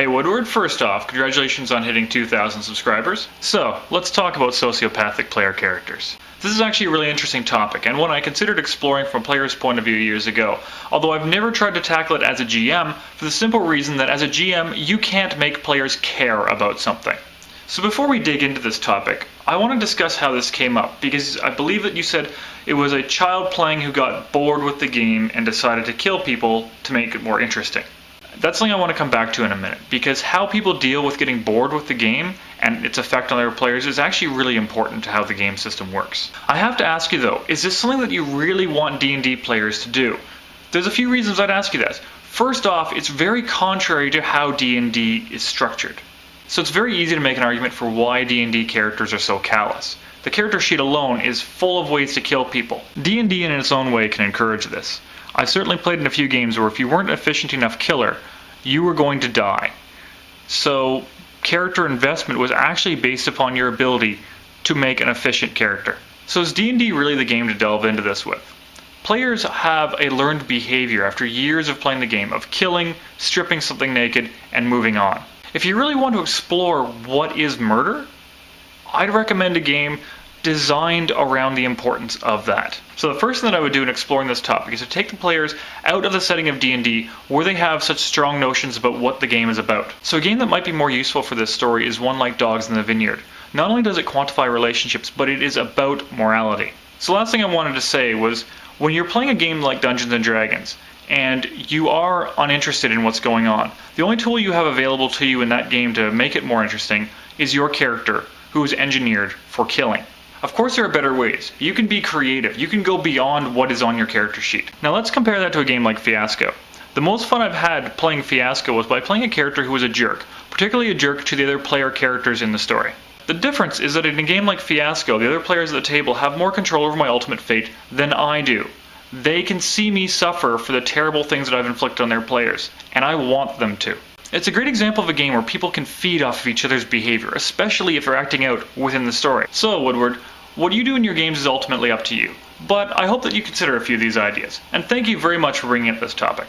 Hey Woodward, first off, congratulations on hitting 2,000 subscribers. So, let's talk about sociopathic player characters. This is actually a really interesting topic, and one I considered exploring from a player's point of view years ago, although I've never tried to tackle it as a GM for the simple reason that as a GM, you can't make players care about something. So before we dig into this topic, I want to discuss how this came up, because I believe that you said it was a child playing who got bored with the game and decided to kill people to make it more interesting. That's something I want to come back to in a minute, because how people deal with getting bored with the game and its effect on their players is actually really important to how the game system works. I have to ask you though, is this something that you really want D&D players to do? There's a few reasons I'd ask you that. First off, it's very contrary to how D&D is structured. So it's very easy to make an argument for why D&D characters are so callous. The character sheet alone is full of ways to kill people. D&D in its own way can encourage this. I certainly played in a few games where if you weren't an efficient enough killer, you were going to die. So character investment was actually based upon your ability to make an efficient character. So is D&D really the game to delve into this with? Players have a learned behavior after years of playing the game of killing, stripping something naked, and moving on. If you really want to explore what is murder, I'd recommend a game designed around the importance of that. So the first thing that I would do in exploring this topic is to take the players out of the setting of D&D where they have such strong notions about what the game is about. So a game that might be more useful for this story is one like Dogs in the Vineyard. Not only does it quantify relationships, but it is about morality. So the last thing I wanted to say was, when you're playing a game like Dungeons & Dragons, and you are uninterested in what's going on, the only tool you have available to you in that game to make it more interesting is your character, who is engineered for killing. Of course there are better ways. You can be creative. You can go beyond what is on your character sheet. Now let's compare that to a game like Fiasco. The most fun I've had playing Fiasco was by playing a character who was a jerk, particularly a jerk to the other player characters in the story. The difference is that in a game like Fiasco, the other players at the table have more control over my ultimate fate than I do. They can see me suffer for the terrible things that I've inflicted on their players, and I want them to. It's a great example of a game where people can feed off of each other's behavior, especially if they're acting out within the story. So, Woodward, what you do in your games is ultimately up to you, but I hope that you consider a few of these ideas, and thank you very much for bringing up this topic.